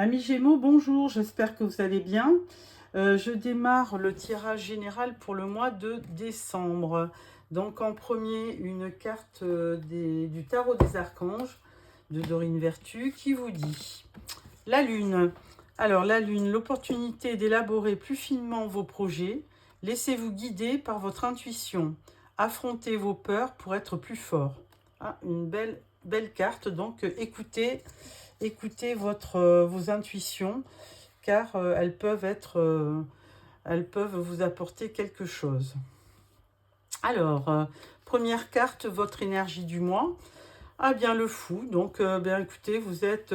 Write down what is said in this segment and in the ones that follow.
Amis Gémeaux, bonjour, j'espère que vous allez bien. Je démarre le tirage général pour le mois de décembre. Donc en premier, une carte du tarot des archanges de Dorine Vertu qui vous dit la lune. Alors la lune, l'opportunité d'élaborer plus finement vos projets. Laissez-vous guider par votre intuition. Affrontez vos peurs pour être plus fort. Ah, une belle carte, donc écoutez vos intuitions, car elles peuvent vous apporter quelque chose. Alors, première carte, votre énergie du mois. Ah bien, le fou. Donc, bien écoutez, vous êtes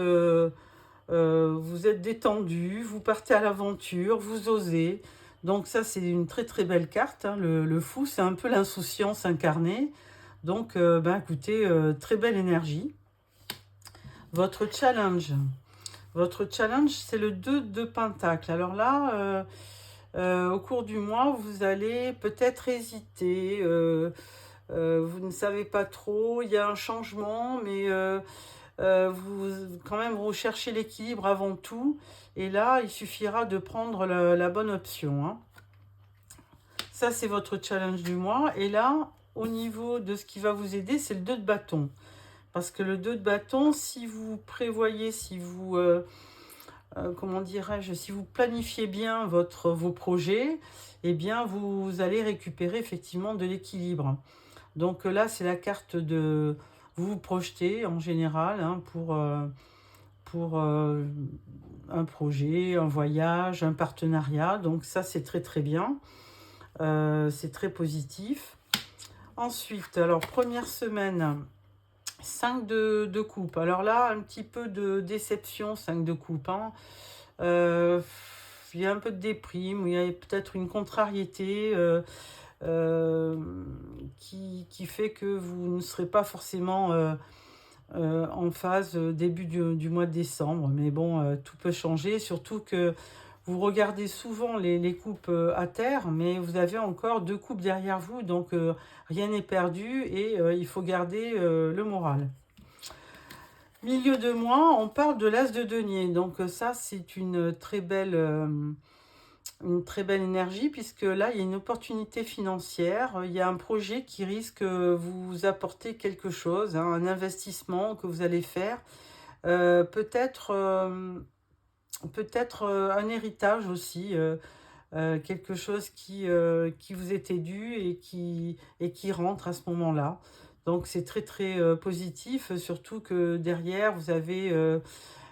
détendu, vous partez à l'aventure, vous osez. Donc ça, c'est une très très belle carte, hein. Le fou, c'est un peu l'insouciance incarnée. Donc, écoutez, très belle énergie. Votre challenge. Votre challenge, c'est le 2 de Pentacle. Alors là, au cours du mois, vous allez peut-être hésiter. Vous ne savez pas trop. Il y a un changement, mais quand même, vous recherchez l'équilibre avant tout. Et là, il suffira de prendre la bonne option, hein. Ça, c'est votre challenge du mois. Et là, au niveau de ce qui va vous aider, c'est le 2 de bâton. Parce que le 2 de bâton, si vous prévoyez, si vous... comment dirais-je, si vous planifiez bien vos projets, eh bien, vous allez récupérer effectivement de l'équilibre. Donc là, c'est la carte de vous vous projetez en général, hein, pour un projet, un voyage, un partenariat. Donc ça, c'est très très bien. C'est très positif. Ensuite, alors première semaine, 5 de coupe. Alors là, un petit peu de déception, 5 de coupe, hein. Il y a un peu de déprime, il y a peut-être une contrariété euh, qui fait que vous ne serez pas forcément en phase début du mois de décembre. Mais bon, tout peut changer, surtout que vous regardez souvent les coupes à terre, mais vous avez encore 2 coupes derrière vous, donc rien n'est perdu et il faut garder le moral. Milieu de mois, on parle de l'as de denier. Donc ça, c'est une très belle énergie, puisque là, il y a une opportunité financière. Il y a un projet qui risque de vous apporter quelque chose, hein, un investissement que vous allez faire. Peut-être un héritage aussi, quelque chose qui vous était dû et qui rentre à ce moment-là. Donc c'est très très positif, surtout que derrière vous avez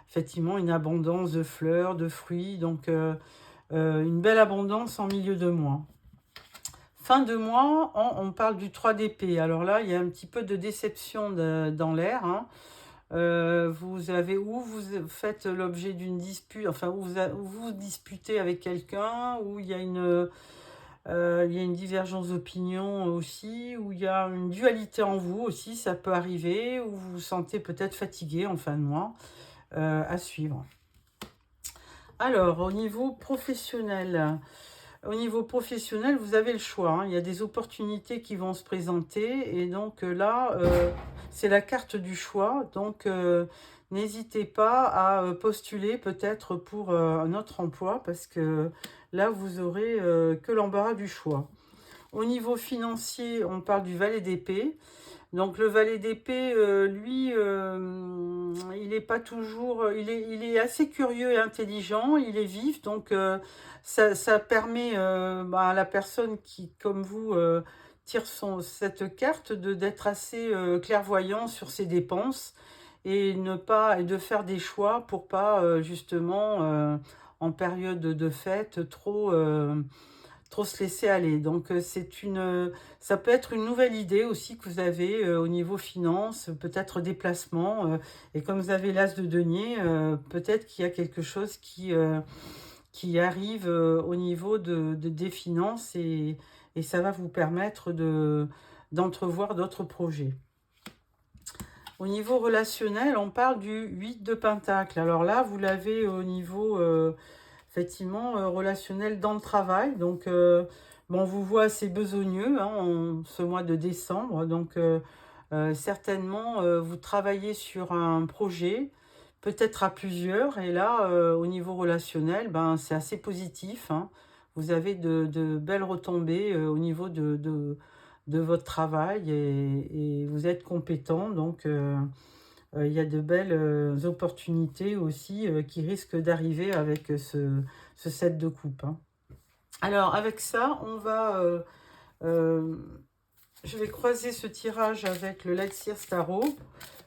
effectivement une abondance de fleurs, de fruits, donc une belle abondance en milieu de mois. Fin de mois, on parle du 3 d'épée. Alors là, il y a un petit peu de déception dans l'air, hein. Vous faites l'objet d'une dispute, enfin où vous disputez avec quelqu'un, où il y a une divergence d'opinion aussi, où il y a une dualité en vous aussi, ça peut arriver, où vous vous sentez peut-être fatigué en fin de mois, à suivre. Alors, au niveau professionnel, vous avez le choix, hein. Il y a des opportunités qui vont se présenter et donc là, c'est la carte du choix. Donc, n'hésitez pas à postuler peut-être pour un autre emploi parce que là, vous aurez que l'embarras du choix. Au niveau financier, on parle du valet d'épée. Donc le valet d'épée, lui, il est pas toujours, il est assez curieux et intelligent, il est vif, donc ça permet à la personne qui, comme vous, tire cette carte d'être assez clairvoyant sur ses dépenses et et de faire des choix pour pas justement en période de fête trop se laisser aller. Donc ça peut être une nouvelle idée aussi que vous avez au niveau finance, peut-être déplacement. Et comme vous avez l'as de denier, peut-être qu'il y a quelque chose qui arrive au niveau des finances et ça va vous permettre d'entrevoir d'autres projets. Au niveau relationnel, on parle du 8 de Pentacle. Alors là, vous l'avez au niveau effectivement relationnel dans le travail. Donc, on vous voit assez besogneux, hein, en ce mois de décembre. Donc, certainement, vous travaillez sur un projet, peut-être à plusieurs. Et là, au niveau relationnel, ben, c'est assez positif, hein. Vous avez de belles retombées au niveau de votre travail et vous êtes compétent. Donc, il y a de belles opportunités aussi qui risquent d'arriver avec ce set de coupe, hein. Alors, avec ça, euh, je vais croiser ce tirage avec le Light Seers Tarot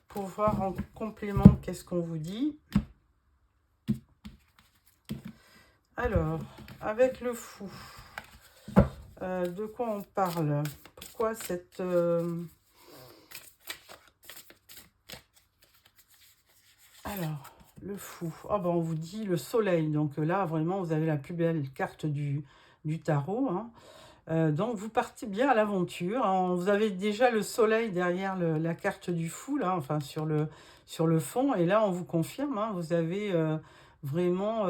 pour voir en complément qu'est-ce qu'on vous dit. Alors, avec le fou, de quoi on parle? Pourquoi cette... Alors, le fou. Ah ben, on vous dit le soleil. Donc là, vraiment, vous avez la plus belle carte du tarot, hein. Donc, vous partez bien à l'aventure, hein. Vous avez déjà le soleil derrière la carte du fou, là, enfin, sur le fond. Et là, on vous confirme, hein, vous avez vraiment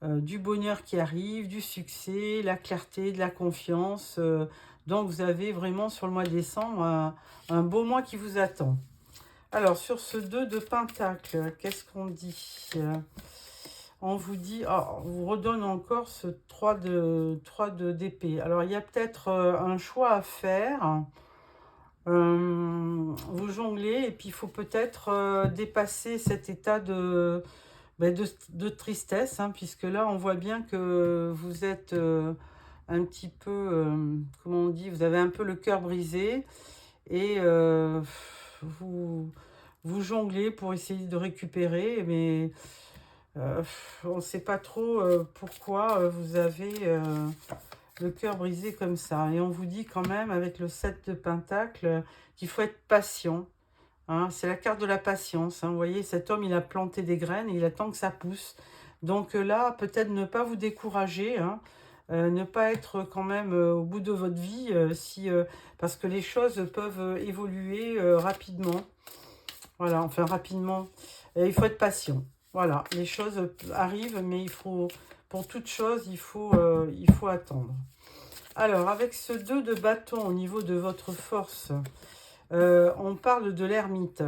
du bonheur qui arrive, du succès, la clarté, de la confiance. Donc, vous avez vraiment, sur le mois de décembre, un beau mois qui vous attend. Alors, sur ce 2 de Pentacle, qu'est-ce qu'on dit? On vous dit, on vous redonne encore ce 3 de d'épée. Alors, il y a peut-être un choix à faire. Vous jonglez et puis il faut peut-être dépasser cet état de tristesse, hein, puisque là, on voit bien que vous êtes un petit peu, comment on dit, vous avez un peu le cœur brisé et vous jonglez pour essayer de récupérer, mais on ne sait pas trop pourquoi vous avez le cœur brisé comme ça. Et on vous dit quand même, avec le 7 de Pentacle, qu'il faut être patient, hein. C'est la carte de la patience, hein. Vous voyez, cet homme, il a planté des graines et il attend que ça pousse. Donc là, peut-être ne pas vous décourager, hein. Ne pas être quand même au bout de votre vie, parce que les choses peuvent évoluer rapidement. Voilà, enfin rapidement. Il faut être patient. Voilà, les choses arrivent, mais pour toute chose, il faut attendre. Alors, avec ce 2 de bâton au niveau de votre force, on parle de l'ermite.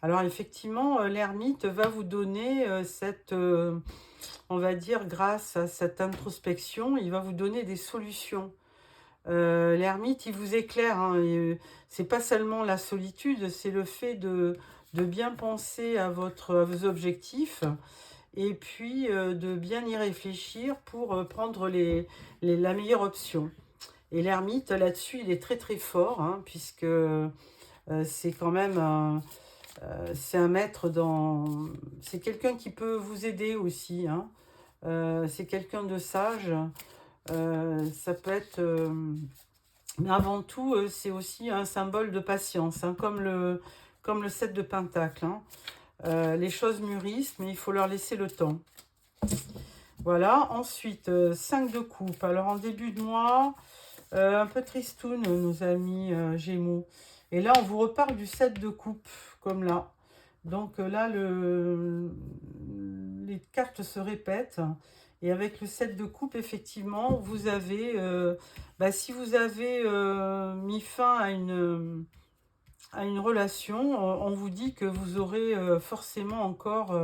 Alors, effectivement, l'ermite va vous donner cette, on va dire, grâce à cette introspection, il va vous donner des solutions. L'ermite, il vous éclaire, hein, c'est pas seulement la solitude, c'est le fait de bien penser à vos objectifs et puis de bien y réfléchir pour prendre la meilleure option. Et l'ermite, là-dessus, il est très très fort, hein, puisque c'est quand même c'est un maître dans... C'est quelqu'un qui peut vous aider aussi, hein. C'est quelqu'un de sage. Ça peut être... mais avant tout, c'est aussi un symbole de patience, hein, comme le 7 de Pentacle, hein. Les choses mûrissent, mais il faut leur laisser le temps. Voilà, ensuite, 5 de coupe. Alors, en début de mois, un peu tristoun, nos amis Gémeaux. Et là, on vous reparle du 7 de coupe, comme là. Donc là, les cartes se répètent. Et avec le 7 de coupe, effectivement, vous avez... si vous avez mis fin à une relation, on vous dit que vous aurez forcément encore...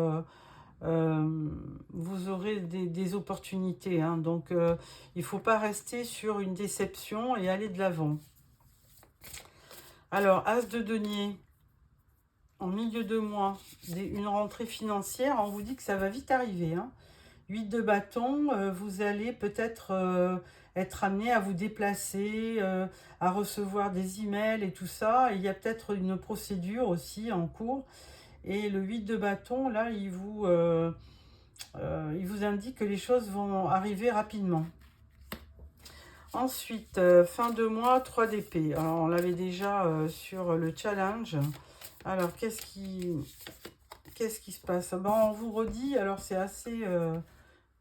vous aurez des opportunités, hein. Donc, il ne faut pas rester sur une déception et aller de l'avant. Alors, As de denier, en milieu de mois, une rentrée financière, on vous dit que ça va vite arriver, hein. 8 de bâton, vous allez peut-être être amené à vous déplacer, à recevoir des emails et tout ça. Et il y a peut-être une procédure aussi en cours. Et le 8 de bâton, là, il vous indique que les choses vont arriver rapidement. Ensuite, fin de mois, 3 d'épée. Alors, on l'avait déjà sur le challenge. Alors, qu'est-ce qui se passe? Bon, on vous redit, alors c'est assez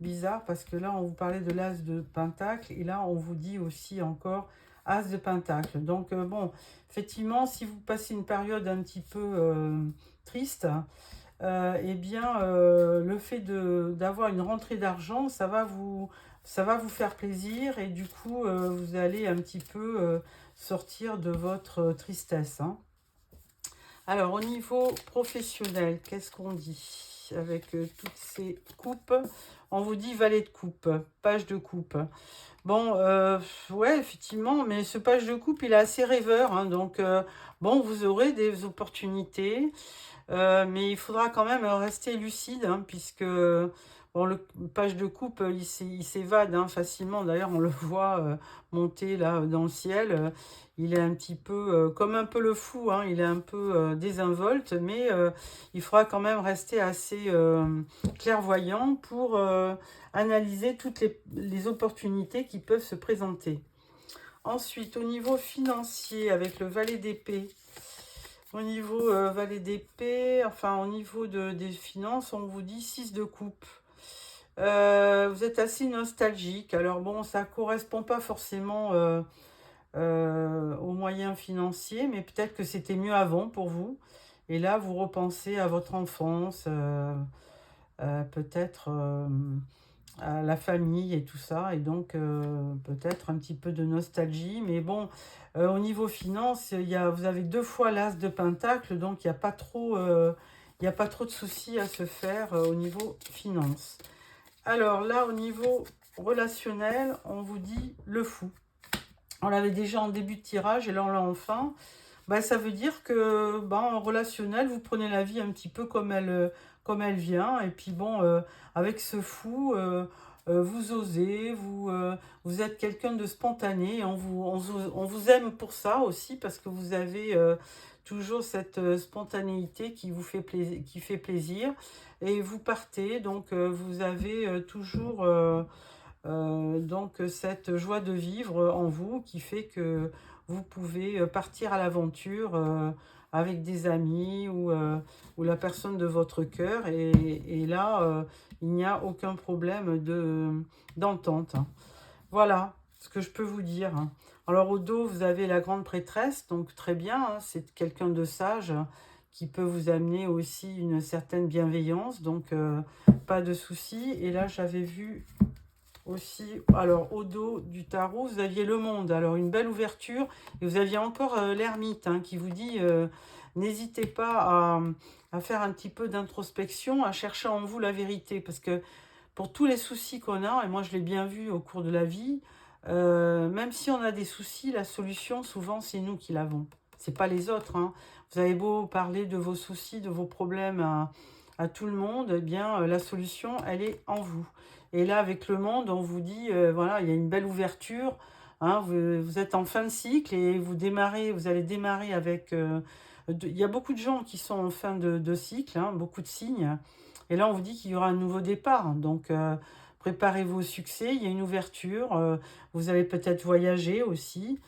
bizarre parce que là, on vous parlait de l'As de Pentacle et là, on vous dit aussi encore As de Pentacle. Donc, bon, effectivement, si vous passez une période un petit peu triste, eh bien, le fait d'avoir une rentrée d'argent, ça va vous faire plaisir et du coup, vous allez un petit peu sortir de votre tristesse, hein. Alors, au niveau professionnel, qu'est-ce qu'on dit avec toutes ces coupes? On vous dit valet de coupe, page de coupe. Bon, ouais, effectivement, mais ce page de coupe, il est assez rêveur, hein, donc bon, vous aurez des opportunités, mais il faudra quand même rester lucide, hein, puisque bon, le page de coupe, il s'évade hein, facilement. D'ailleurs, on le voit monter là dans le ciel. Il est un petit peu comme un peu le fou, hein, il est un peu désinvolte, mais il faudra quand même rester assez clairvoyant pour analyser toutes les opportunités qui peuvent se présenter. Ensuite, au niveau financier, avec le valet d'épée, au niveau valet d'épée, enfin au niveau des finances, on vous dit 6 de coupe. Vous êtes assez nostalgique. Alors bon, ça ne correspond pas forcément aux moyens financiers, mais peut-être que c'était mieux avant pour vous. Et là, vous repensez à votre enfance, peut-être à la famille et tout ça, et donc peut-être un petit peu de nostalgie. Mais bon, au niveau finance, vous avez 2 fois l'as de pentacle, donc il n'y a pas trop, il y a pas trop de soucis à se faire au niveau finance. Alors là, au niveau relationnel, on vous dit le fou. On l'avait déjà en début de tirage et là on l'a enfin. Bah, ça veut dire que bah, en relationnel, vous prenez la vie un petit peu comme elle vient. Et puis bon, avec ce fou, vous osez, vous êtes quelqu'un de spontané. Et on vous aime pour ça aussi, parce que vous avez toujours cette spontanéité qui fait plaisir. Et vous partez, donc vous avez toujours donc cette joie de vivre en vous qui fait que vous pouvez partir à l'aventure avec des amis ou la personne de votre cœur et là il n'y a aucun problème d'entente. Voilà ce que je peux vous dire. Alors au dos vous avez la grande prêtresse, donc très bien, hein, c'est quelqu'un de sage qui peut vous amener aussi une certaine bienveillance, donc pas de souci. Et là j'avais vu aussi, alors au dos du tarot, vous aviez le monde, alors une belle ouverture, et vous aviez encore l'ermite hein, qui vous dit n'hésitez pas à faire un petit peu d'introspection, à chercher en vous la vérité, parce que pour tous les soucis qu'on a, et moi je l'ai bien vu au cours de la vie, même si on a des soucis, la solution souvent c'est nous qui l'avons, c'est pas les autres. Hein. Vous avez beau parler de vos soucis, de vos problèmes à tout le monde, eh bien la solution elle est en vous. Et là avec le monde, on vous dit voilà, il y a une belle ouverture, hein, vous êtes en fin de cycle et vous allez démarrer avec il y a beaucoup de gens qui sont en fin de cycle, hein, beaucoup de signes. Et là, on vous dit qu'il y aura un nouveau départ. Donc, préparez-vous au succès. Il y a une ouverture. Vous allez peut-être voyager aussi.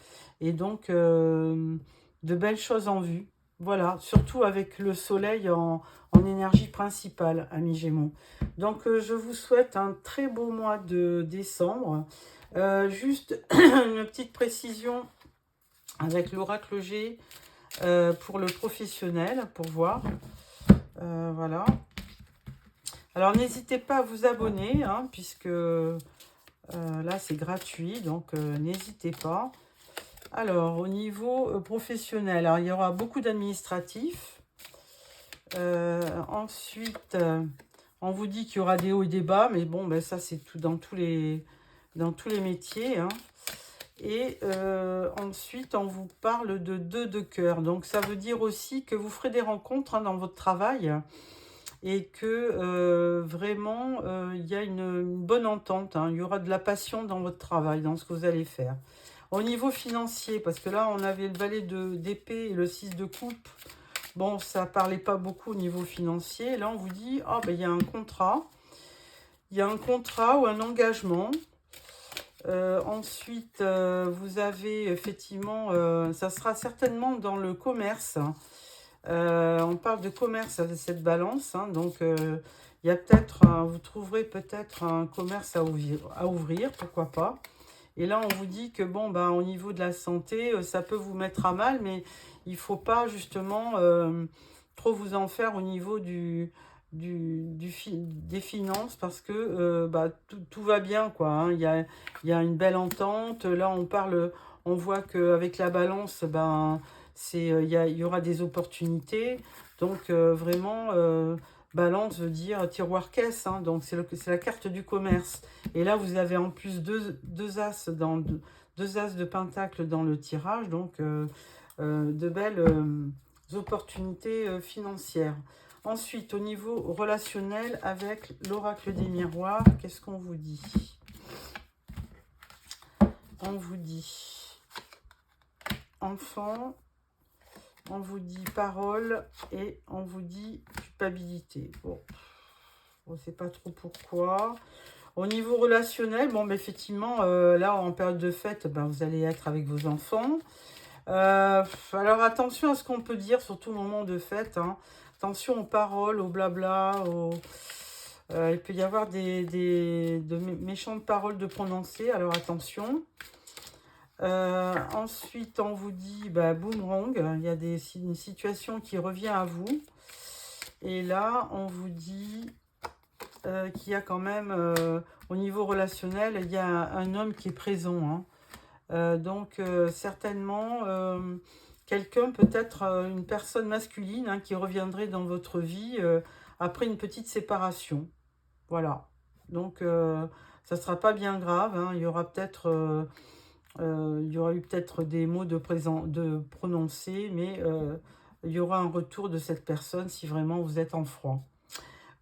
Et donc, de belles choses en vue. Voilà, surtout avec le soleil en énergie principale, amis Gémeaux. Donc, je vous souhaite un très beau mois de décembre. Juste une petite précision avec l'oracle G pour le professionnel, pour voir. Voilà. Alors, n'hésitez pas à vous abonner, hein, puisque là, c'est gratuit, donc n'hésitez pas. Alors, au niveau professionnel, alors, il y aura beaucoup d'administratifs. Ensuite, on vous dit qu'il y aura des hauts et des bas, mais bon, ben, ça, c'est tout dans tous les métiers. Hein. Et ensuite, on vous parle de 2 de cœur. Donc, ça veut dire aussi que vous ferez des rencontres hein, dans votre travail et que vraiment, il y a une bonne entente. Hein. Il y aura de la passion dans votre travail, dans ce que vous allez faire. Au niveau financier, parce que là, on avait le valet d'épée et le 6 de coupe. Bon, ça ne parlait pas beaucoup au niveau financier. Là, on vous dit, ah, ben, il y a un contrat. Il y a un contrat ou un engagement. Ensuite, vous avez effectivement, ça sera certainement dans le commerce. On parle de commerce avec cette balance. Hein, donc, il y a peut-être, vous trouverez peut-être un commerce à ouvrir, pourquoi pas. Et là, on vous dit que, bon, ben, au niveau de la santé, ça peut vous mettre à mal, mais il ne faut pas, justement, trop vous en faire au niveau des finances, parce que bah, tout va bien, quoi. Hein. Il y a une belle entente. Là, on voit qu'avec la balance, ben, il y aura des opportunités. Donc, vraiment, balance veut dire tiroir-caisse. Hein, donc, c'est la carte du commerce. Et là, vous avez en plus deux as, deux as de pentacle dans le tirage. Donc, de belles opportunités financières. Ensuite, au niveau relationnel, avec l'oracle des miroirs, qu'est-ce qu'on vous dit? On vous dit enfant, on vous dit parole et on vous dit culpabilité. Bon, on ne sait pas trop pourquoi. Au niveau relationnel, bon, mais effectivement, là, en période de fête, ben, vous allez être avec vos enfants. Alors, attention à ce qu'on peut dire, surtout au moment de fête. Hein. Attention aux paroles, au blabla, il peut y avoir de méchantes paroles de prononcer, alors attention. Ensuite, on vous dit boomerang, il y a une situation qui revient à vous. Et là, on vous dit qu'il y a quand même, au niveau relationnel, il y a un homme qui est présent. Hein. Donc, certainement, quelqu'un, peut-être une personne masculine hein, qui reviendrait dans votre vie après une petite séparation. Voilà. Donc, ça ne sera pas bien grave. Hein. Il y aura peut-être... il y aura eu peut-être des mots de prononcer, mais il y aura un retour de cette personne si vraiment vous êtes en froid.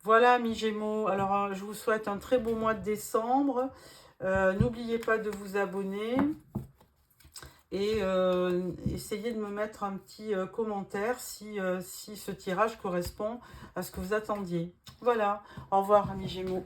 Voilà, amis Gémeaux. Alors, je vous souhaite un très beau mois de décembre. N'oubliez pas de vous abonner. Et essayez de me mettre un petit commentaire si ce tirage correspond à ce que vous attendiez. Voilà. Au revoir, amis Gémeaux.